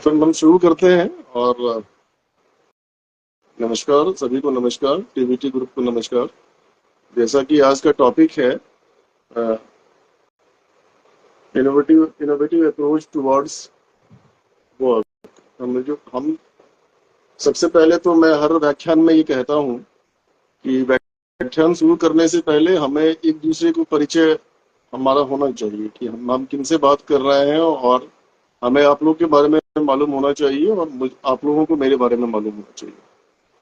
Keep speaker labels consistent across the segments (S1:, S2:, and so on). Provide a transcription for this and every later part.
S1: फिर हम शुरू करते हैं। और नमस्कार सभी को, नमस्कार टीवीटी ग्रुप को नमस्कार। जैसा कि आज का टॉपिक है इनोवेटिव अप्रोच टुवर्ड्स वर्क। हम सबसे पहले तो मैं हर व्याख्यान में ये कहता हूँ कि व्याख्यान शुरू करने से पहले हमें एक दूसरे को परिचय हमारा होना चाहिए कि हम किन से बात कर रहे हैं, और हमें आप लोगों के बारे में मालूम होना चाहिए और आप लोगों को मेरे बारे में मालूम होना चाहिए।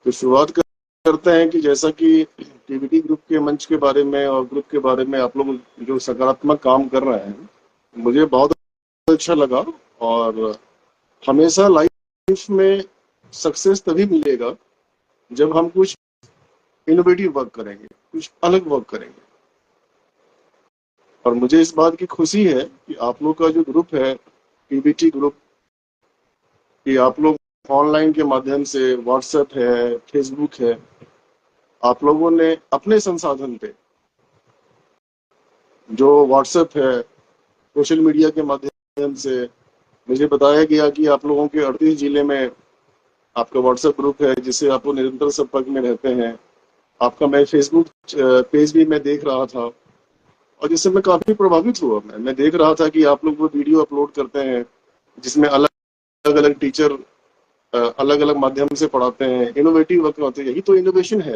S1: तो शुरुआत करते हैं कि जैसा कि टीवीटी ग्रुप के मंच के बारे में और ग्रुप के बारे में आप लोग जो सकारात्मक काम कर रहे हैं, मुझे बहुत अच्छा लगा। और हमेशा लाइफ में सक्सेस तभी मिलेगा जब हम कुछ इनोवेटिव वर्क करेंगे, कुछ अलग वर्क करेंगे। और मुझे इस बात की खुशी है कि आप लोग का जो ग्रुप है टीवीटी ग्रुप, कि आप लोग ऑनलाइन के माध्यम से, व्हाट्सएप है, फेसबुक है, आप लोगों ने अपने संसाधन पे, जो व्हाट्सएप है, सोशल मीडिया के माध्यम से मुझे बताया गया कि आप लोगों के 38 जिले में आपका व्हाट्सएप ग्रुप है जिससे आप लोग निरंतर संपर्क में रहते हैं। आपका मैं फेसबुक पेज भी मैं देख रहा था और जिससे मैं काफी प्रभावित हुआ। मैं देख रहा था कि आप लोग वो वीडियो अपलोड करते हैं जिसमें अलग अलग टीचर अलग अलग माध्यम से पढ़ाते हैं, इनोवेटिव वर्क होते हैं। यही तो इनोवेशन है।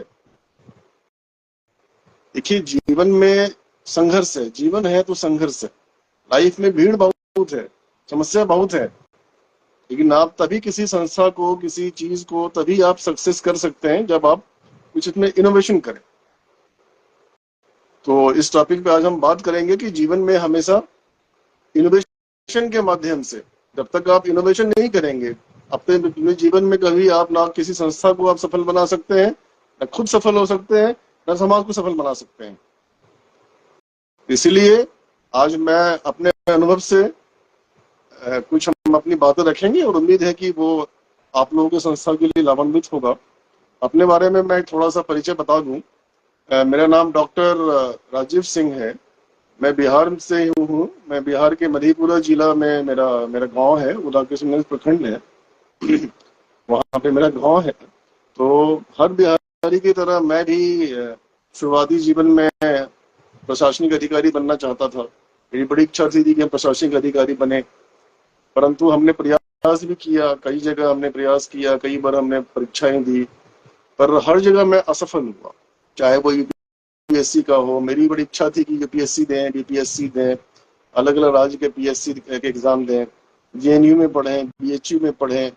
S1: देखिए, जीवन में संघर्ष है, जीवन है तो संघर्ष है। लाइफ में भीड़ बहुत है, समस्या बहुत है, लेकिन आप तभी किसी संस्था को, किसी चीज को तभी आप सक्सेस कर सकते हैं जब आप कुछ इसमें इनोवेशन करें। तो इस टॉपिक पे आज हम बात करेंगे कि जीवन में हमेशा इनोवेशन के माध्यम से, जब तक आप इनोवेशन नहीं करेंगे अपने जीवन में, कभी आप ना किसी संस्था को आप सफल बना सकते हैं, ना खुद सफल हो सकते हैं, ना समाज को सफल बना सकते हैं। इसलिए आज मैं अपने अनुभव से कुछ हम अपनी बातें रखेंगे और उम्मीद है कि वो आप लोगों के संस्था के लिए लाभान्वित होगा। अपने बारे में मैं थोड़ा सा परिचय बता दूं। मेरा नाम डॉक्टर राजीव सिंह है। मैं बिहार से हूँ। मैं बिहार के मधेपुरा जिला में मेरा गांव है, उदाकिशनगंज प्रखंड है, वहां पे मेरा गांव है। तो हर बिहारी की तरह मैं भी शुरुआती जीवन में प्रशासनिक अधिकारी बनना चाहता था। मेरी बड़ी इच्छा थी कि हम प्रशासनिक अधिकारी बने, परंतु हमने प्रयास भी किया, कई जगह हमने प्रयास किया, कई बार हमने परीक्षाएं दी, पर हर जगह मैं असफल हुआ। चाहे वो यूपीएससी का हो, मेरी बड़ी इच्छा थी कि यूपीएससी दें, बीपीएससी दें, अलग अलग राज्य के पीएससी के एग्जाम दें, जेएनयू में पढ़ें, बीएचयू में पढ़ें।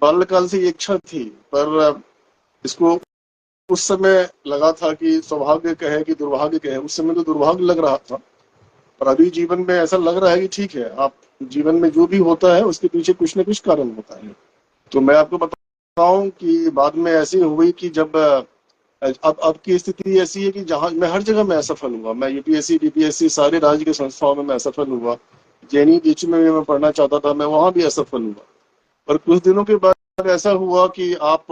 S1: बाल्यकाल से ये इच्छा थी, पर इसको उस समय लगा था कि सौभाग्य कहे कि दुर्भाग्य कहे। उस समय तो दुर्भाग्य लग रहा था, पर अभी जीवन में ऐसा लग रहा है कि ठीक है, आप जीवन में जो भी होता है उसके पीछे कुछ न कुछ कारण होता है। तो मैं आपको बताऊं कि बाद में ऐसी हुई कि जब अब की स्थिति ऐसी है कि जहां मैं हर जगह मैं असफल हुआ। मैं यूपीएससी, बीपीएससी सारे राज्य के संस्थाओं में मैं असफल हुआ। जेएनयू बीच में मैं पढ़ना चाहता था, मैं वहां भी असफल हुआ। पर कुछ दिनों के बाद ऐसा हुआ कि आप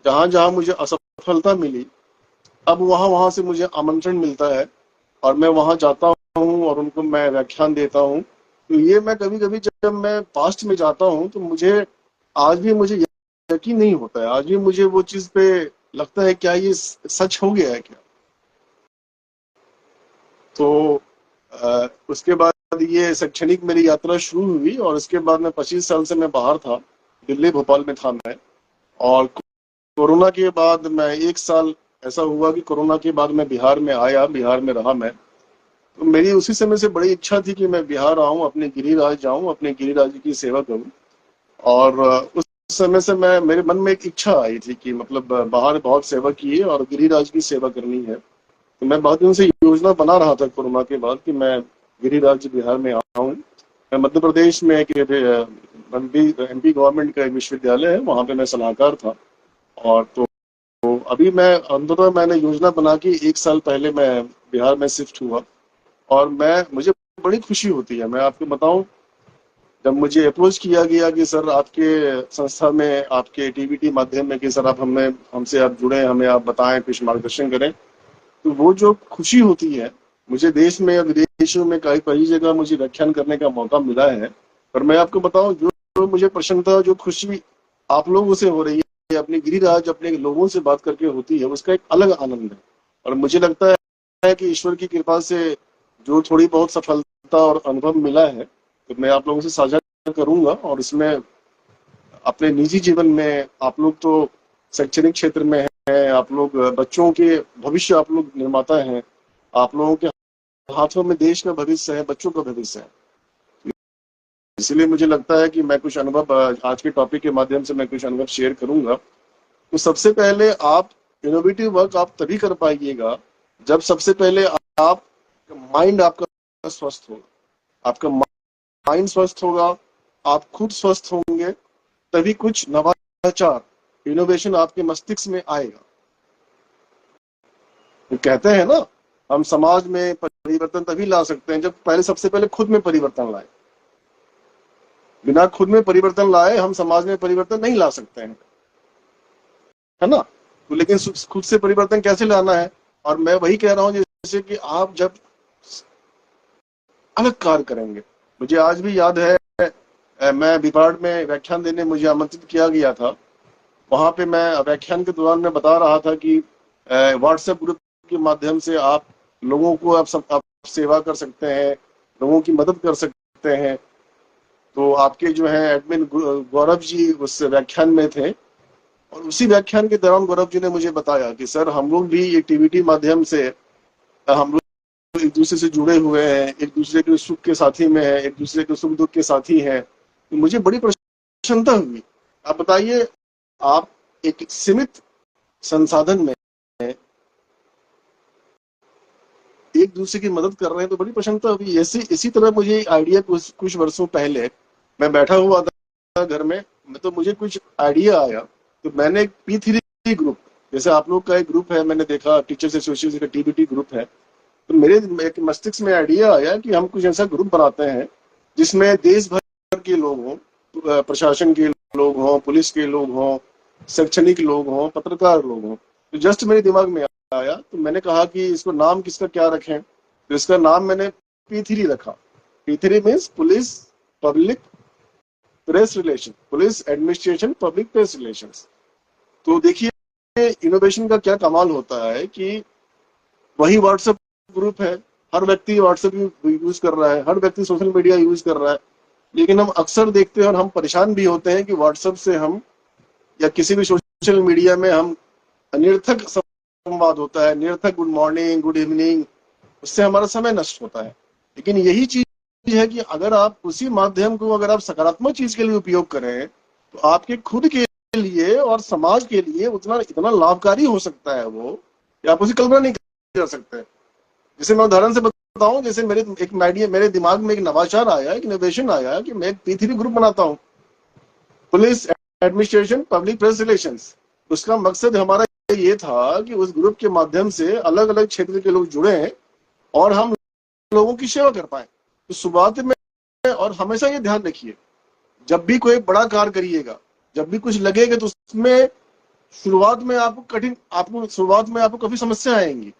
S1: जहां जहां मुझे असफलता मिली, अब वहां से मुझे आमंत्रण मिलता है और मैं वहां जाता हूँ और उनको मैं व्याख्यान देता हूँ। तो ये मैं कभी कभी जब मैं पास्ट में जाता हूँ तो मुझे आज भी मुझे यकीन नहीं होता है। आज भी मुझे वो चीज पे लगता है क्या ये सच हो गया है क्या। तो उसके बाद ये शैक्षणिक मेरी यात्रा शुरू हुई और उसके बाद मैं 25 साल से मैं बाहर था, दिल्ली भोपाल में था मैं। और कोरोना के बाद मैं 1 साल ऐसा हुआ कि कोरोना के बाद मैं बिहार में आया, बिहार में रहा मैं। तो मेरी उसी समय से बड़ी इच्छा थी कि मैं बिहार आऊं, अपने गिरिराज जाऊं, अपने गिरिराज की सेवा करूं। और उस समय से मैं, मेरे मन में एक इच्छा आई थी कि मतलब बाहर बहुत सेवा की है और गिरिराज की सेवा करनी है। तो मैं बहुत दिन से योजना बना रहा था कोरोना के बाद कि मैं गिरिराज बिहार में आऊं। मैं मध्य प्रदेश में एक एमपी गवर्नमेंट का एक विश्वविद्यालय है, वहां पे मैं सलाहकार था। और तो अभी मैं अंततः मैंने योजना बना के 1 साल पहले मैं बिहार में शिफ्ट हुआ। और मुझे बड़ी खुशी होती है, मैं आपको बताऊं, जब मुझे अप्रोच किया गया कि सर आपके संस्था में, आपके टीवीटी माध्यम में, कि सर आप हमसे आप जुड़े, हमें आप बताएं, कुछ मार्गदर्शन करें, तो वो जो खुशी होती है, मुझे देश में या विदेशों में कई जगह मुझे व्याख्यान करने का मौका मिला है। पर मैं आपको बताऊं, जो मुझे प्रसन्नता, जो खुशी आप लोगों से हो रही है, अपने गिरिराज, अपने लोगों से बात करके होती है, उसका एक अलग आनंद है। और मुझे लगता है कि ईश्वर की कृपा से जो थोड़ी बहुत सफलता और अनुभव मिला है, तो मैं आप लोगों से साझा करूंगा। और इसमें अपने निजी जीवन में आप लोग तो शैक्षणिक क्षेत्र में हैं, आप लोग बच्चों के भविष्य, आप लोग निर्माता हैं, आप लोगों के हाथों में देश का भविष्य है, बच्चों का भविष्य है। इसलिए मुझे लगता है कि मैं कुछ अनुभव आज के टॉपिक के माध्यम से मैं कुछ अनुभव शेयर करूंगा। तो सबसे पहले आप इनोवेटिव वर्क आप तभी कर पाइएगा जब सबसे पहले आप माइंड आपका स्वस्थ होगा। आपका माइंड स्वस्थ होगा, आप खुद स्वस्थ होंगे, तभी कुछ नवाचार, इनोवेशन आपके मस्तिष्क में आएगा। वो कहते हैं ना, हम समाज में परिवर्तन तभी ला सकते हैं जब पहले सबसे पहले खुद में परिवर्तन लाए। बिना खुद में परिवर्तन लाए हम समाज में परिवर्तन नहीं ला सकते हैं, है ना। तो लेकिन खुद से परिवर्तन कैसे लाना है? और मैं वही कह रहा हूं, जैसे कि आप जब अलग कार्य करेंगे। मुझे आज भी याद है, मैं विभाग में व्याख्यान देने मुझे आमंत्रित किया गया था। वहां पे मैं व्याख्यान के दौरान मैं बता रहा था कि व्हाट्सएप ग्रुप के माध्यम से आप लोगों को आप सेवा कर सकते हैं, लोगों की मदद कर सकते हैं। तो आपके जो है एडमिन गौरव जी उस व्याख्यान में थे, और उसी व्याख्यान के दौरान गौरव जी ने मुझे बताया कि सर, हम लोग भी एक्टिविटी माध्यम से हम लोग एक दूसरे से जुड़े हुए हैं, एक दूसरे के सुख के साथी में है, एक दूसरे के सुख दुख के साथी हैं। तो मुझे बड़ी प्रसन्नता हुई। आप बताइए, आप एक सीमित संसाधन में एक दूसरे की मदद कर रहे हैं, तो बड़ी प्रसन्नता हुई। इसी तरह मुझे आइडिया कुछ वर्षों पहले मैं बैठा हुआ था घर में, तो मुझे कुछ आइडिया आया। तो मैंने एक P3 ग्रुप, जैसे आप लोग का एक ग्रुप है, मैंने देखा टीचर्स एसोसिएशन का TBT ग्रुप है, तो मेरे एक मस्तिष्क में आइडिया आया कि हम कुछ ऐसा ग्रुप बनाते हैं जिसमें देश भर के लोग हों, प्रशासन के लोग हों, पुलिस के लोग हों, शैक्षणिक लोग हों, पत्रकार लोग हों। तो जस्ट मेरे दिमाग में आया, तो मैंने कहा कि इसको नाम किसका क्या रखें। तो इसका नाम मैंने P3 रखा। P3 means police public press relation, police administration public press relation. तो देखिए इनोवेशन का क्या कमाल होता है कि वही व्हाट्सएप ग्रुप है, हर व्यक्ति व्हाट्सएप यूज कर रहा है, हर व्यक्ति सोशल मीडिया यूज कर रहा है, लेकिन हम अक्सर देखते हैं और हम परेशान भी होते हैं कि व्हाट्सएप से हम या किसी भी सोशल मीडिया में हम निरर्थक संवाद होता है, निरर्थक गुड मॉर्निंग गुड इवनिंग, उससे हमारा समय नष्ट होता है। लेकिन यही चीज है कि अगर आप उसी माध्यम को अगर आप सकारात्मक चीज के लिए उपयोग करें, तो आपके खुद के लिए और समाज के लिए उतना इतना लाभकारी हो सकता है वो, कि आप उसे कल्पना नहीं कर सकते। जैसे मैं उदाहरण से बताऊं, जैसे मेरे दिमाग में एक नवाचार आया, एक इनोवेशन आया कि मैं एक P3 ग्रुप बनाता हूं, police administration public press relations. उसका मकसद हमारा ये था कि उस ग्रुप के माध्यम से अलग अलग क्षेत्र के लोग जुड़े और हम लोगों की सेवा कर पाए। तो शुरुआत में, और हमेशा ये ध्यान रखिए, जब भी कोई बड़ा कार्य करिएगा, जब भी कुछ लगेगा, तो उसमें शुरुआत में आपको काफी समस्या आएंगी।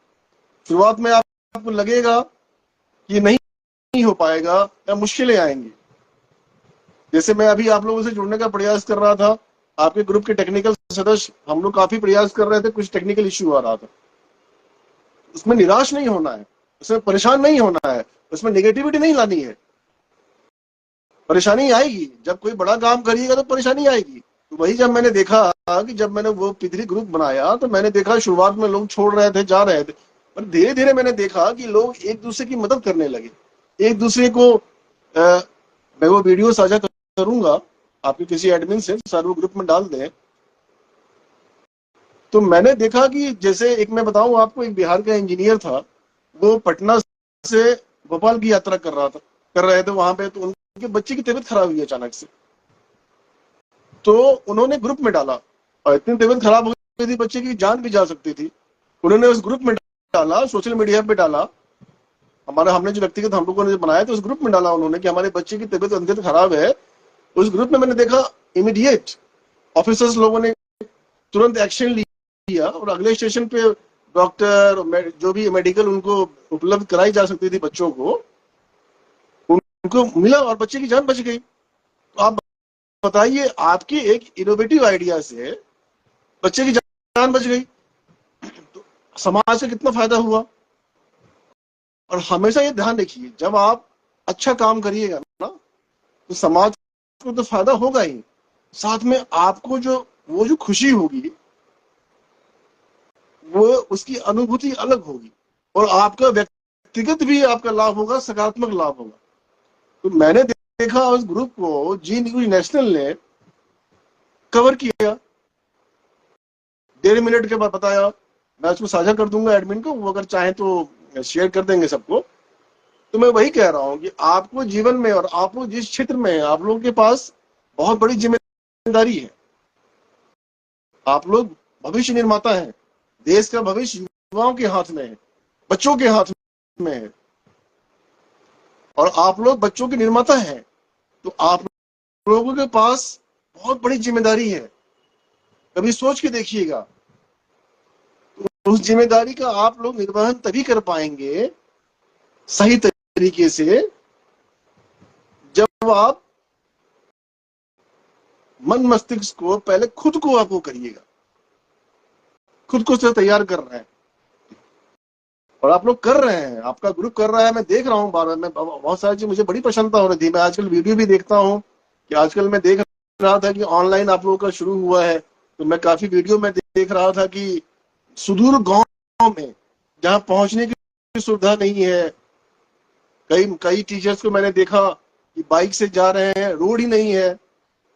S1: शुरुआत में आपको लगेगा कि नहीं हो पाएगा या मुश्किलें आएंगी। जैसे मैं अभी आप लोगों से जुड़ने का प्रयास कर रहा था, आपके ग्रुप के टेक्निकल सदस्य हम लोग काफी प्रयास कर रहे थे, कुछ टेक्निकल इश्यू आ रहा था। उसमें निराश नहीं होना है, उसमें परेशान नहीं होना है, उसमें नेगेटिविटी नहीं लानी है। परेशानी आएगी, जब कोई बड़ा काम करिएगा तो परेशानी आएगी। तो वही जब मैंने देखा कि जब मैंने वो P3 ग्रुप बनाया, तो मैंने देखा शुरुआत में लोग छोड़ रहे थे, जा रहे थे, पर धीरे धीरे मैंने देखा कि लोग एक दूसरे की मदद करने लगे, एक दूसरे को मैं वो वीडियो साझा करूंगा आपके किसी एडमिन से, सर वो ग्रुप में डाल दें। तो मैंने देखा कि जैसे एक मैं बताऊं आपको, एक बिहार का इंजीनियर था, वो पटना से भोपाल की यात्रा कर रहे थे वहां पे, तो उनके बच्चे की तबीयत खराब हुई अचानक से। तो उन्होंने ग्रुप में डाला, और इतनी तबीयत खराब हो गई थी, बच्चे की जान भी जा सकती थी। उन्होंने उस ग्रुप में डाला, सोशल मीडिया पे डाला, हमने जो व्यक्तिगत हम लोगों ने बनाया, तो उस ग्रुप में डाला उन्होंने कि हमारे बच्चे की तबीयत अत्यंत खराब है। उस ग्रुप में मैंने देखा इमीडिएट ऑफिसर्स लोगों ने तुरंत एक्शन लिया, और अगले स्टेशन पे डॉक्टर, जो भी मेडिकल उनको उपलब्ध कराई जा सकती थी बच्चों को, उनको मिला और बच्चे की जान बच गई। तो आप बताइए, आपकी एक इनोवेटिव आइडिया से बच्चे की जान बच गई, तो समाज का कितना फायदा हुआ। और हमेशा ये ध्यान रखिए, जब आप अच्छा काम करिएगा ना, तो समाज को तो फायदा होगा ही, साथ में आपको जो वो जो खुशी होगी, वो उसकी अनुभूति अलग होगी, और आपका व्यक्तिगत भी आपका लाभ होगा, सकारात्मक लाभ होगा। तो मैंने देखा उस ग्रुप को जी न्यूज नेशनल ने कवर किया, 1.5 मिनट के बाद बताया। मैं उसको साझा कर दूंगा एडमिन को, वो अगर चाहे तो शेयर कर देंगे सबको। तो मैं वही कह रहा हूं कि आपको जीवन में, और आप लोग जिस क्षेत्र में हैं, आप लोगों के पास बहुत बड़ी जिम्मेदारी है। आप लोग भविष्य निर्माता हैं। देश का भविष्य युवाओं के हाथ में है, बच्चों के हाथ में है, और आप लोग बच्चों के निर्माता हैं। तो आप लोगों के पास बहुत बड़ी जिम्मेदारी है। कभी सोच के देखिएगा, उस जिम्मेदारी का आप लोग निर्वहन तभी कर पाएंगे सही तरीके से, जब आप मन मस्तिष्क को पहले खुद को आप वो करिएगा, खुद को से तैयार कर रहे हैं। और आप लोग कर रहे हैं, आपका ग्रुप कर रहा है, मैं देख रहा हूँ बार बार, मैं बहुत सारी चीज मुझे बड़ी प्रसन्नता हो रही थी। मैं आजकल वीडियो भी देखता हूँ, कि आजकल मैं देख रहा था कि ऑनलाइन आप लोगों का शुरू हुआ है, तो मैं काफी वीडियो में देख रहा था कि सुदूर गांव में, जहाँ पहुंचने की सुविधा नहीं है, कई कई टीचर्स को मैंने देखा कि बाइक से जा रहे हैं, रोड ही नहीं है।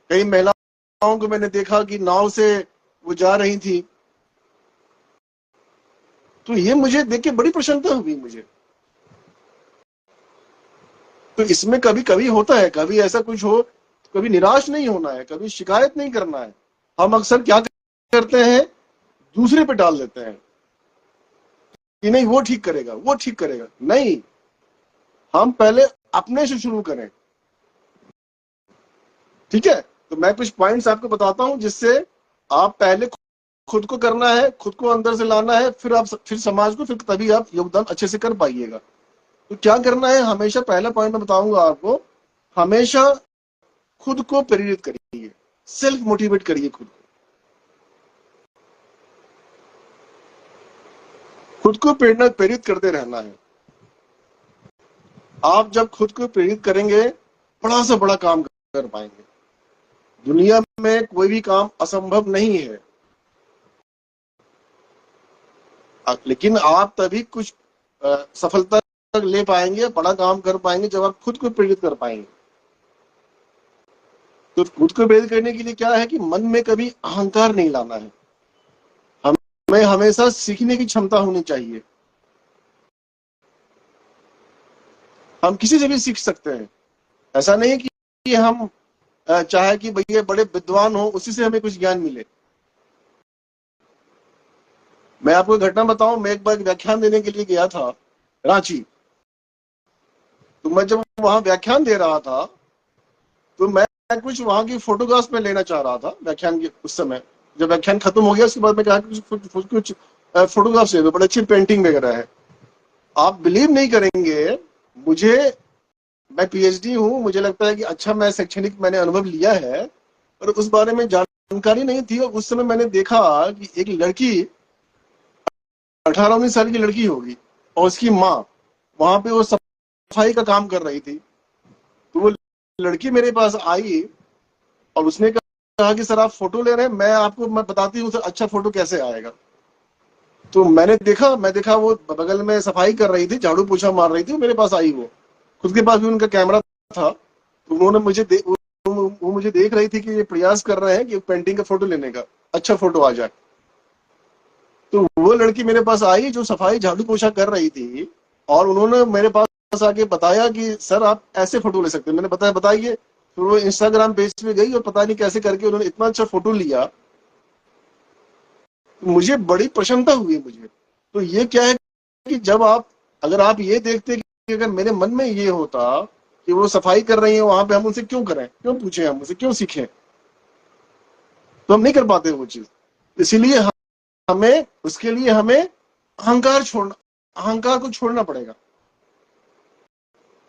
S1: कई महिलाओं को मैंने देखा कि नाव से वो जा रही थी। तो ये मुझे देख के बड़ी प्रसन्नता हुई मुझे। तो इसमें कभी कभी होता है, कभी ऐसा कुछ हो, कभी निराश नहीं होना है, कभी शिकायत नहीं करना है। हम अक्सर क्या करते हैं, दूसरे पे डाल देते हैं कि नहीं वो ठीक करेगा, वो ठीक करेगा। नहीं, हम पहले अपने से शुरू करें। ठीक है, तो मैं कुछ पॉइंट्स आपको बताता हूं, जिससे आप पहले खुद को करना है, खुद को अंदर से लाना है, फिर समाज को, फिर तभी आप योगदान अच्छे से कर पाइएगा। तो क्या करना है, हमेशा पहला पॉइंट मैं बताऊंगा आपको, हमेशा खुद को प्रेरित करिए, सेल्फ मोटिवेट करिए, खुद को प्रेरित करते रहना है। आप जब खुद को प्रेरित करेंगे, बड़ा से बड़ा काम कर पाएंगे। दुनिया में कोई भी काम असंभव नहीं है, लेकिन आप तभी कुछ सफलता ले पाएंगे, बड़ा काम कर पाएंगे, जब आप खुद को प्रेरित कर पाएंगे। तो खुद को प्रेरित करने के लिए क्या है कि मन में कभी अहंकार नहीं लाना है। हमें हमेशा सीखने की क्षमता होनी चाहिए। हम किसी से भी सीख सकते हैं। ऐसा नहीं कि हम चाहे कि भैया बड़े विद्वान हो, उसी से हमें कुछ ज्ञान मिले। मैं आपको घटना बताऊं, मैं एक बार व्याख्यान देने के लिए गया था रांची। तो मैं जब वहां व्याख्यान दे रहा था, तो मैं कुछ वहां की फोटोग्राफ्स में लेना चाह रहा था व्याख्यान के उस समय। जब व्याख्यान खत्म हो गया, उसके बाद मैं कहा कुछ फोटोग्राफ्स ले, बड़े अच्छी पेंटिंग वगैरह है। आप बिलीव नहीं करेंगे, मुझे, मैं पीएचडी हूँ, मुझे लगता है कि अच्छा मैं शैक्षणिक मैंने अनुभव लिया है, पर उस बारे में जानकारी नहीं थी। और उस समय मैंने देखा कि एक लड़की, 18-19 साल की लड़की होगी, और उसकी माँ वहां पे वो सफाई का काम कर रही थी। तो वो लड़की मेरे पास आई, और उसने कहा कि सर आप फोटो ले रहे हैं, मैं बताती हूँ सर अच्छा फोटो कैसे आएगा। तो मैं देखा वो बगल में सफाई कर रही थी, झाड़ू पोछा मार रही थी, मेरे पास आई वो, खुद के पास भी उनका कैमरा था। तो उन्होंने वो मुझे देख रही थी कि ये प्रयास कर रहे हैं कि पेंटिंग का फोटो लेने का, अच्छा फोटो आ जाए। तो वो लड़की मेरे पास आई जो सफाई झाड़ू पोछा कर रही थी, और उन्होंने मेरे पास आके बताया कि सर आप ऐसे फोटो ले सकते हैं। मैंने बताया बताइए। तो वो इंस्टाग्राम पेज पे गई, और पता नहीं कैसे करके उन्होंने इतना अच्छा फोटो लिया, मुझे बड़ी प्रसन्नता हुई मुझे। तो ये क्या है कि जब आप, अगर आप ये देखते कि अगर मेरे मन में ये होता कि वो सफाई कर रही है वहां पे, हम उनसे क्यों करें, क्यों पूछे, हम उनसे क्यों सीखें, तो हम नहीं कर पाते वो चीज। इसीलिए हमें, उसके लिए हमें अहंकार को छोड़ना पड़ेगा,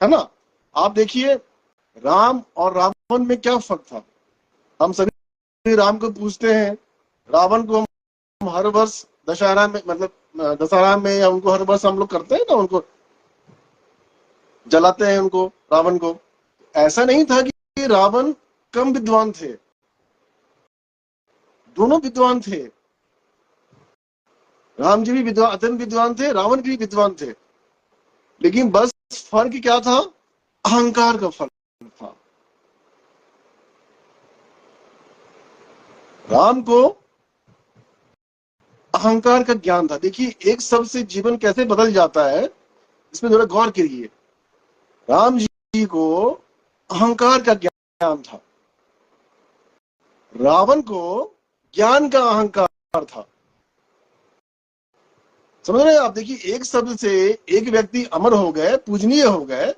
S1: है ना। आप देखिए, राम और रावण में क्या फर्क था। हम सभी राम को पूजते हैं, रावण को हम हर वर्ष दशहरा में, मतलब दशहरा में या उनको हर वर्ष हम लोग करते हैं ना, उनको जलाते हैं, उनको, रावण को। ऐसा नहीं था कि रावण कम विद्वान थे, दोनों विद्वान थे। राम जी भी विद्वान, अत्यंत विद्वान थे, रावण भी विद्वान थे, लेकिन बस फर्क क्या था? अहंकार का फर्क था। राम को अहंकार का ज्ञान था। देखिए एक शब्द से जीवन कैसे बदल जाता है, इसमें थोड़ा गौर करिए। राम जी को अहंकार का ज्ञान था, रावण को ज्ञान का अहंकार था। समझ रहे हैं आप? देखिए एक शब्द से एक व्यक्ति अमर हो गए, पूजनीय हो गए,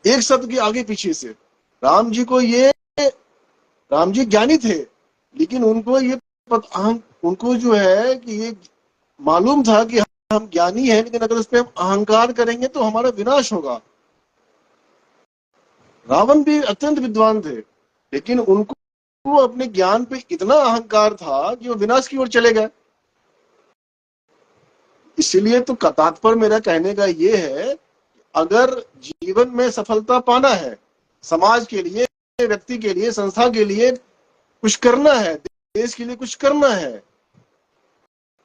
S1: एक शब्द के आगे पीछे से। राम जी को ये, राम जी ज्ञानी थे, लेकिन उनको ये उनको जो है कि ये मालूम था कि हम ज्ञानी हैं, लेकिन अगर उस पर हम अहंकार करेंगे तो हमारा विनाश होगा। रावण भी अत्यंत विद्वान थे, लेकिन उनको अपने ज्ञान पे इतना अहंकार था कि वो विनाश की ओर चले गए। इसीलिए तो तात्पर्य मेरा कहने का ये है, अगर जीवन में सफलता पाना है, समाज के लिए, व्यक्ति के लिए, संस्था के लिए कुछ करना है, देश के लिए कुछ करना है,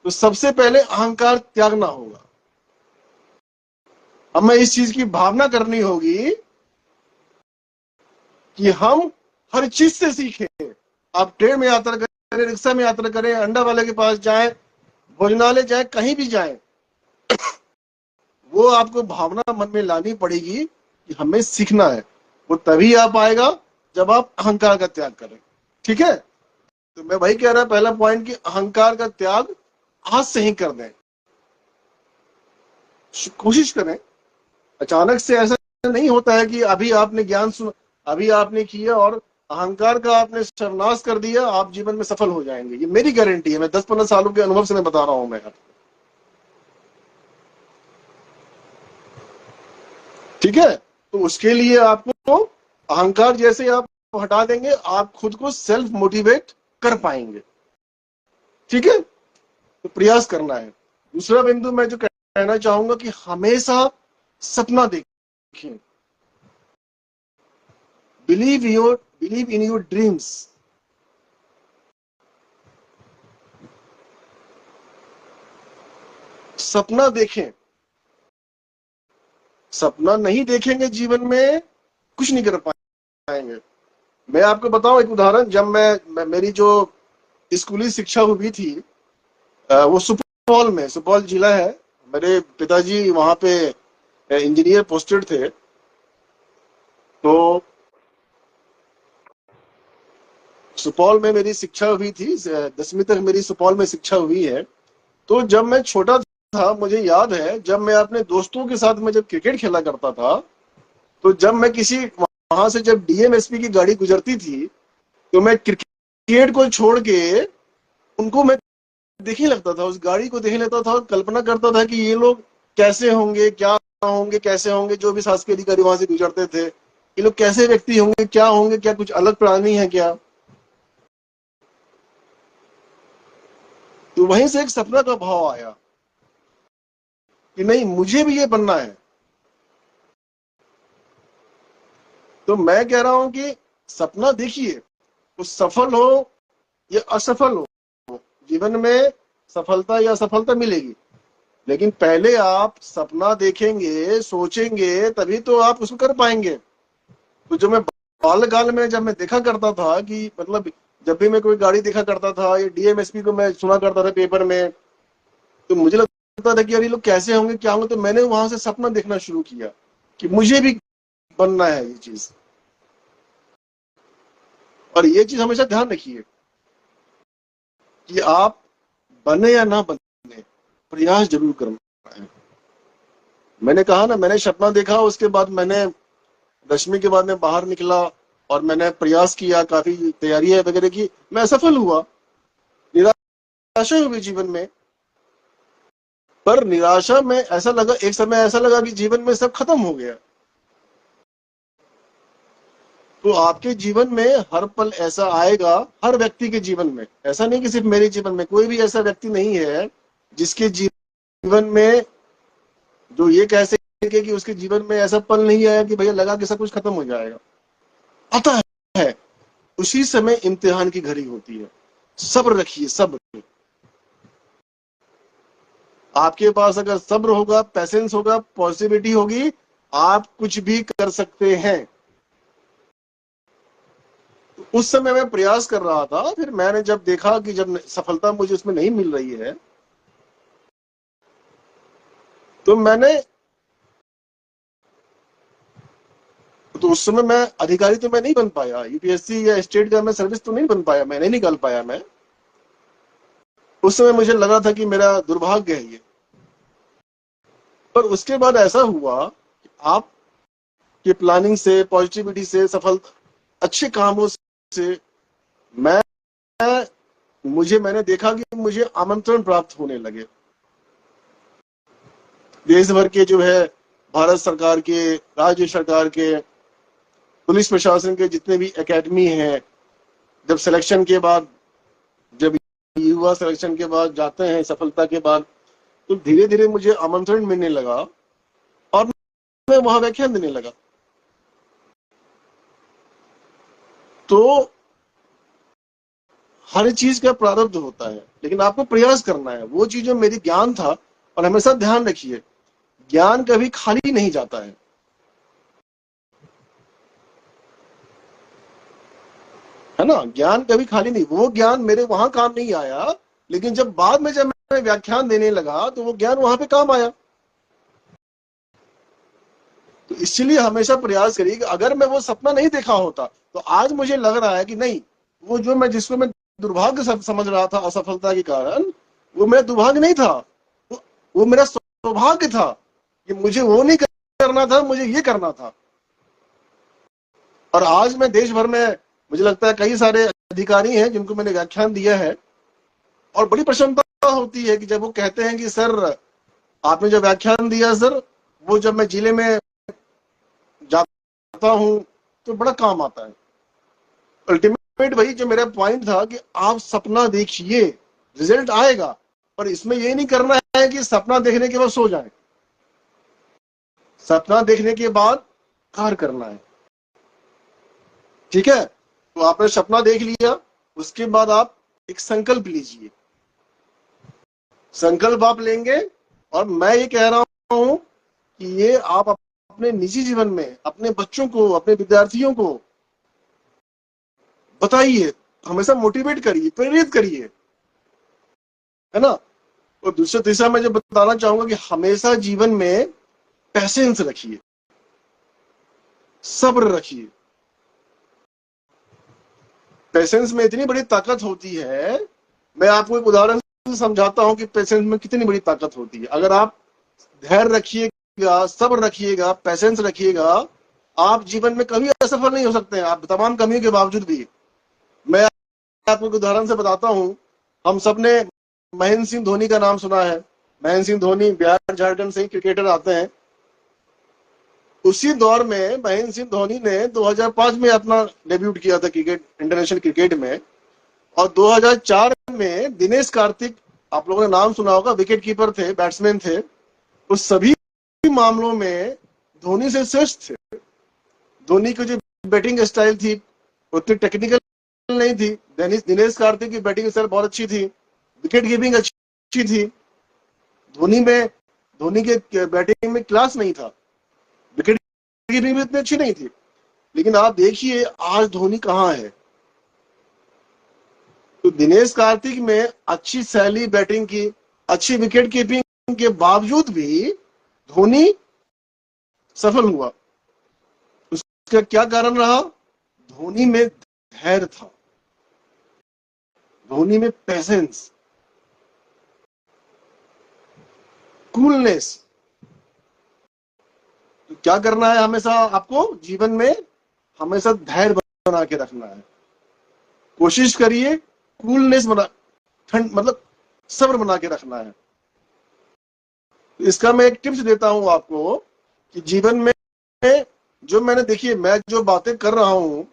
S1: तो सबसे पहले अहंकार त्यागना होगा। हमें इस चीज की भावना करनी होगी कि हम हर चीज से सीखें। आप ट्रेन में यात्रा करें, रिक्शा में यात्रा करें, अंडा वाले के पास जाएं, भोजनालय जाएं, कहीं भी जाएं, वो आपको भावना मन में लानी पड़ेगी कि हमें सीखना है। वो तभी आ पाएगा जब आप अहंकार का त्याग करें। ठीक है? तो मैं वही कह रहा, पहला पॉइंट कि अहंकार का त्याग आज से ही कर दें, कोशिश करें। अचानक से ऐसा नहीं होता है कि अभी आपने ज्ञान सुन, अभी आपने किया और अहंकार का आपने सर्वनाश कर दिया, आप जीवन में सफल हो जाएंगे। ये मेरी गारंटी है, मैं 10-15 सालों के अनुभव से मैं बता रहा हूं। मैं ठीक है? तो उसके लिए आपको अहंकार जैसे आप हटा देंगे, आप खुद को सेल्फ मोटिवेट कर पाएंगे। ठीक है? तो प्रयास करना है। दूसरा बिंदु मैं जो कहना चाहूंगा कि हमेशा सपना देखें। Believe in your dreams. सपना देखें। सपना नहीं देखेंगे जीवन में, कुछ नहीं कर पाएंगे। मैं आपको बताऊं एक उदाहरण। जब मेरी जो स्कूली शिक्षा हुई थी, वो सुपौल में, सुपौल जिला है, मेरे पिताजी वहां पे इंजीनियर पोस्टेड थे। तो सुपौल में मेरी शिक्षा हुई थी, 10वीं तक मेरी सुपौल में शिक्षा हुई है। तो जब मैं छोटा था, मुझे याद है, जब मैं अपने दोस्तों के साथ में जब क्रिकेट खेला करता था, तो जब मैं किसी वहां से जब डीएमएसपी की गाड़ी गुजरती थी, तो मैं क्रिकेट को छोड़ के उनको मैं देखने लगता था, उस गाड़ी को देखने लगता था और कल्पना करता था कि ये लोग कैसे होंगे, क्या होंगे, कैसे होंगे। जो भी शासकीय अधिकारी वहां से गुजरते थे, ये लोग कैसे व्यक्ति होंगे, क्या होंगे, क्या कुछ अलग प्राणी है क्या। तो वहीं से एक सपना का भाव आया कि नहीं, मुझे भी ये बनना है। तो मैं कह रहा हूं कि सपना देखिए, तो सफल हो या असफल हो, जीवन में सफलता या असफलता मिलेगी, लेकिन पहले आप सपना देखेंगे, सोचेंगे, तभी तो आप उसको कर पाएंगे। तो जो मैं बाल्यकाल में जब मैं देखा करता था कि मतलब जब भी मैं कोई गाड़ी देखा करता था, ये डीएमएसपी को मैं सुना करता था पेपर में, तो मुझे लगता था कि यार ये लोग कैसे होंगे, क्या होंगे। तो मैंने वहां से सपना देखना शुरू किया कि मुझे भी बनना है ये चीज। और ये चीज हमेशा ध्यान रखिए कि आप बने या ना बने, प्रयास जरूर करना है। मैंने कहा ना, मैंने सपना देखा, उसके बाद मैंने 10वीं के बाद में बाहर निकला और मैंने प्रयास किया, काफी तैयारियां वगैरह की, मैं असफल हुआ, निराशा हुई जीवन में। पर निराशा में ऐसा लगा, एक समय ऐसा लगा कि जीवन में सब खत्म हो गया। तो आपके जीवन में हर पल ऐसा आएगा, हर व्यक्ति के जीवन में, ऐसा नहीं कि सिर्फ मेरे जीवन में, कोई भी ऐसा व्यक्ति नहीं है जिसके जीवन में जो ये कह सके कि उसके जीवन में ऐसा पल नहीं आया कि भैया लगा कि सब कुछ खत्म हो जाएगा। आता है, उसी समय इम्तिहान की घड़ी होती है। सब्र रखिए, सब्र। आपके पास अगर सब्र होगा, पैसेंस होगा, पॉजिटिविटी होगी, आप कुछ भी कर सकते हैं। उस समय मैं प्रयास कर रहा था, फिर मैंने जब देखा कि जब सफलता मुझे उसमें नहीं मिल रही है, तो उस समय मैं अधिकारी तो मैं नहीं बन पाया, यूपीएससी या स्टेट का मैं सर्विस तो नहीं बन पाया, मैं नहीं निकाल पाया। मैं उस समय मुझे लगा था कि मेरा दुर्भाग्य है ये। पर उसके बाद ऐसा हुआ कि आप की प्लानिंग से, पॉजिटिविटी से, सफल अच्छे कामों से मैंने देखा कि मुझे आमंत्रण प्राप्त होने लगे। देश भर के जो है, भारत सरकार के, राज्य सरकार के, पुलिस प्रशासन के जितने भी एकेडमी हैं, जब सिलेक्शन के बाद, जब युवा सिलेक्शन के बाद जाते हैं सफलता के बाद, तो धीरे धीरे मुझे आमंत्रण मिलने लगा और मैं वहां व्याख्यान देने लगा। तो हर चीज का प्रारब्ध होता है, लेकिन आपको प्रयास करना है। वो चीज जो मेरी ज्ञान था, और हमेशा ध्यान रखिए, ज्ञान कभी खाली नहीं जाता है ना। ज्ञान कभी खाली नहीं, वो ज्ञान मेरे वहां काम नहीं आया, लेकिन जब मैं व्याख्यान देने लगा तो वो ज्ञान वहां पे काम आया। तो इसलिए हमेशा प्रयास करिए कि अगर मैं वो सपना नहीं देखा होता, तो आज मुझे लग रहा है कि नहीं, वो जो मैं जिसको मैं दुर्भाग्य समझ रहा था असफलता के कारण, वो मेरा दुर्भाग्य नहीं था, वो मेरा सौभाग्य था कि मुझे वो नहीं करना था, मुझे ये करना था। और आज मैं देश भर में, मुझे लगता है कई सारे अधिकारी हैं जिनको मैंने व्याख्यान दिया है, और बड़ी प्रसन्नता होती है कि जब वो कहते हैं कि सर आपने जो व्याख्यान दिया सर, वो जब मैं जिले में जाता हूं तो बड़ा काम आता है। अल्टीमेट वही जो मेरा पॉइंट था कि आप सपना देखिए, रिजल्ट आएगा, पर इसमें ये नहीं करना है कि सपना देखने के बाद सो जाए। सपना देखने के बाद कार्य करना है। ठीक है, तो आपने सपना देख लिया, उसके बाद आप एक संकल्प लीजिए। संकल्प आप लेंगे, और मैं ये कह रहा हूं कि ये आप अपने निजी जीवन में अपने बच्चों को, अपने विद्यार्थियों को बताइए, हमेशा मोटिवेट करिए, प्रेरित करिए, है ना। और दूसरा तीसरा मैं जो बताना चाहूंगा कि हमेशा जीवन में पैसेंस रखिए, सब्र रखिए। पेशेंस में इतनी बड़ी ताकत होती है, मैं आपको एक उदाहरण से समझाता हूं कि पेशेंस में कितनी बड़ी ताकत होती है। अगर आप धैर्य रखिएगा, सब्र रखिएगा, पेशेंस रखिएगा, आप जीवन में कभी असफल नहीं हो सकते हैं, आप तमाम कमियों के बावजूद भी। मैं आपको एक उदाहरण से बताता हूं। हम सबने महेंद्र सिंह धोनी का नाम सुना है। महेंद्र सिंह धोनी बिहार झारखंड से ही क्रिकेटर आते हैं। उसी दौर में महेंद्र सिंह धोनी ने 2005 में अपना डेब्यूट किया था क्रिकेट, इंटरनेशनल क्रिकेट में। और 2004 में दिनेश कार्तिक, आप लोगों ने नाम सुना होगा, विकेट कीपर थे, बैट्समैन थे। उस सभी मामलों में धोनी से श्रेष्ठ थे। धोनी की जो बैटिंग स्टाइल थी उतनी टेक्निकल नहीं थी, दिनेश कार्तिक की बैटिंग स्टाइल बहुत अच्छी थी, विकेट कीपिंग अच्छी थी। धोनी के बैटिंग में क्लास नहीं था, विकेट कीपिंग भी इतनी अच्छी नहीं थी। लेकिन आप देखिए आज धोनी कहां है। तो दिनेश कार्तिक में अच्छी शैली बैटिंग की, अच्छी विकेट कीपिंग के बावजूद भी धोनी सफल हुआ। उसका क्या कारण रहा? धोनी में धैर्य था, धोनी में पेशेंस, कूलनेस। तो क्या करना है हमेशा आपको जीवन में? हमेशा धैर्य बना के रखना है। कोशिश करिए कूलनेस बना, ठंड मतलब सब्र बना के रखना है। इसका मैं एक टिप्स देता हूं आपको कि जीवन में जो मैंने, देखिए मैं जो बातें कर रहा हूं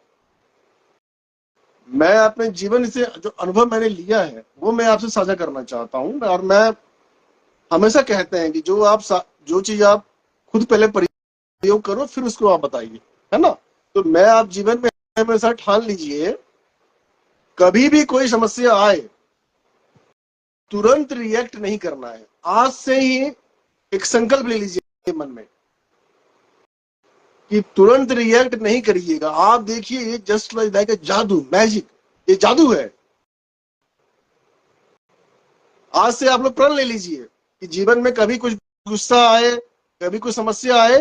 S1: मैं अपने जीवन से जो अनुभव मैंने लिया है वो मैं आपसे साझा करना चाहता हूँ। और मैं हमेशा कहते हैं कि जो चीज आप खुद पहले प्रयोग करो फिर उसको आप बताइए, है ना। तो मैं आप जीवन में हमेशा ठान लीजिए, कभी भी कोई समस्या आए तुरंत रिएक्ट नहीं करना है। आज से ही एक संकल्प ले लीजिए मन में कि तुरंत रिएक्ट नहीं करिएगा। आप देखिए, ये जस्ट लाइक ए जादू, मैजिक, ये जादू है। आज से आप लोग प्रण ले लीजिए कि जीवन में कभी कुछ गुस्सा आए, कभी कुछ समस्या आए,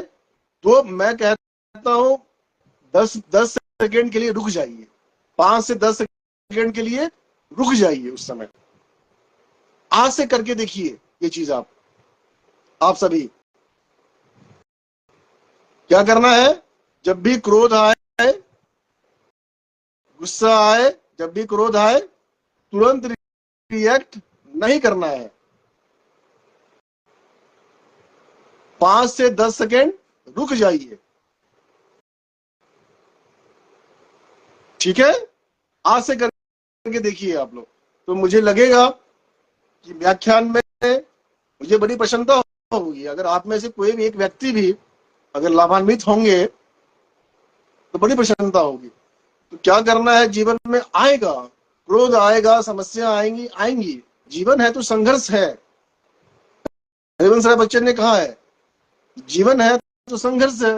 S1: तो मैं कहता हूं 10 सेकेंड के लिए रुक जाइए, 5 से 10 सेकेंड के लिए रुक जाइए उस समय। आज से करके देखिए ये चीज। आप सभी क्या करना है, जब भी क्रोध आए, गुस्सा आए, जब भी क्रोध आए, तुरंत रिएक्ट नहीं करना है। 5 से 10 सेकेंड रुक जाइए, ठीक है। आज से करके देखिए आप लोग, तो मुझे लगेगा कि व्याख्यान में मुझे बड़ी प्रसन्नता होगी। अगर आप में से कोई भी एक व्यक्ति भी अगर लाभान्वित होंगे तो बड़ी प्रसन्नता होगी। तो क्या करना है, जीवन में आएगा क्रोध, आएगा, समस्या आएंगी आएंगी, जीवन है तो संघर्ष है। हरिवंश राय बच्चन ने कहा है, जीवन है तो संघर्ष है।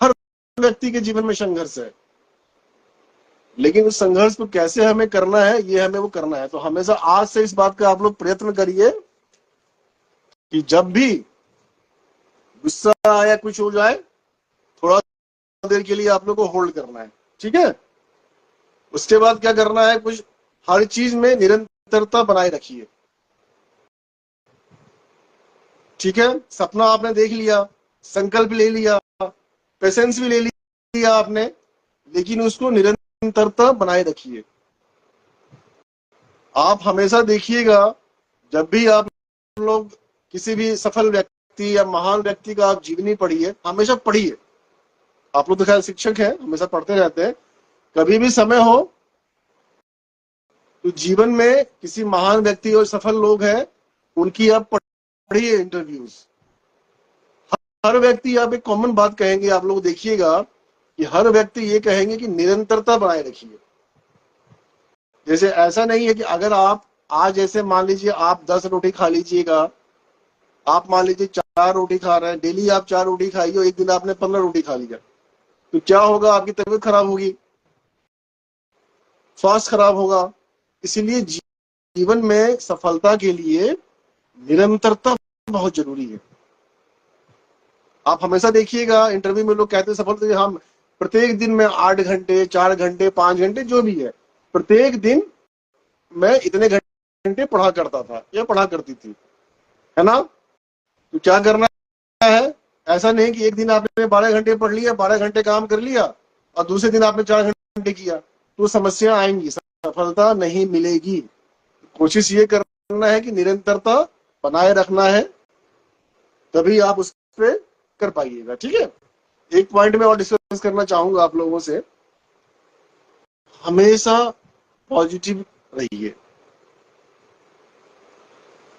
S1: हर व्यक्ति के जीवन में संघर्ष है, लेकिन उस संघर्ष को कैसे हमें करना है, ये हमें वो करना है। तो हमेशा आज से इस बात का आप लोग प्रयत्न करिए कि जब भी गुस्सा आया, कुछ हो जाए, थोड़ा देर के लिए आप लोग को होल्ड करना है, ठीक है। उसके बाद क्या करना है, कुछ हर चीज में निरंतरता बनाए रखिए, ठीक है। सपना आपने देख लिया, संकल्प ले लिया, पेशेंस भी ले लिया आपने, लेकिन उसको निरंतरता बनाए रखिए। आप हमेशा देखिएगा, जब भी आप लोग किसी भी सफल व्यक्ति या महान व्यक्ति का आप जीवनी पढ़िए, हमेशा पढ़िए। आप लोग तो खैर शिक्षक हैं, हमेशा पढ़ते रहते हैं। कभी भी समय हो तो जीवन में किसी महान व्यक्ति और सफल लोग हैं, उनकी आप पढ़िए इंटरव्यूज। हर व्यक्ति आप एक कॉमन बात कहेंगे, आप लोग देखिएगा कि हर व्यक्ति ये कहेंगे कि निरंतरता बनाए रखिए। जैसे ऐसा नहीं है कि अगर आप आज, जैसे मान लीजिए आप 10 रोटी खा लीजिएगा, आप मान लीजिए 4 रोटी खा रहे हैं, डेली आप 4 रोटी खाइए, एक दिन आपने 15 रोटी खा लिया, तो क्या होगा, आपकी तबीयत खराब होगी, स्वास्थ्य खराब होगा। इसीलिए जीवन में सफलता के लिए निरंतरता बहुत जरूरी है। आप हमेशा देखिएगा इंटरव्यू में लोग कहते हैं सफलता, हम प्रत्येक दिन में 8 घंटे, 4 घंटे, 5 घंटे, जो भी है, प्रत्येक दिन मैं इतने घंटे पढ़ा करता था या पढ़ा करती थी, है ना। तो क्या करना है, ऐसा नहीं कि एक दिन आपने 12 घंटे पढ़ लिया, 12 घंटे काम कर लिया और दूसरे दिन आपने 4 घंटे किया, तो समस्या आएंगी, सफलता नहीं मिलेगी। कोशिश ये करना है कि निरंतरता बनाए रखना है, तभी आप उस पर कर पाइएगा, ठीक है। एक पॉइंट में और डिस्कस करना चाहूंगा आप लोगों से, हमेशा पॉजिटिव रहिए,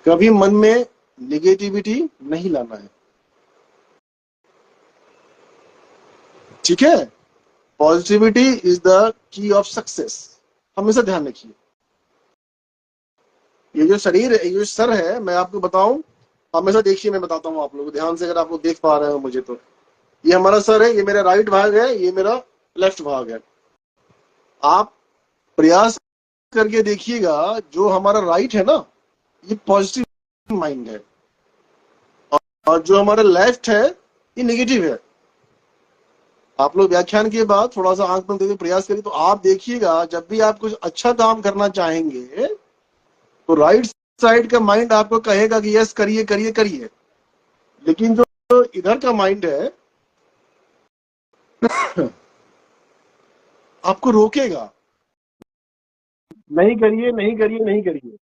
S1: कभी मन में निगेटिविटी नहीं लाना है, ठीक है। Positivity is the key of success, हमेशा ध्यान रखिए। ये जो शरीर है, ये जो सर है, मैं आपको बताऊं, हमेशा देखिए, मैं बताता हूं आप लोगों को ध्यान से, अगर आप लोग देख पा रहे हो मुझे, तो ये हमारा सर है, ये मेरा राइट भाग है, ये मेरा लेफ्ट भाग है। आप प्रयास करके देखिएगा, जो हमारा राइट है ना, ये पॉजिटिव माइंड है, और जो हमारा लेफ्ट है ये नेगेटिव है। आप लोग व्याख्यान के बाद थोड़ा सा आंख बंद करके प्रयास करिए, तो आप देखिएगा जब भी आप कुछ अच्छा काम करना चाहेंगे तो राइट साइड का माइंड आपको कहेगा कि यस करिए करिए करिए, लेकिन जो इधर का माइंड है आपको रोकेगा, नहीं करिए नहीं करिए नहीं करिए।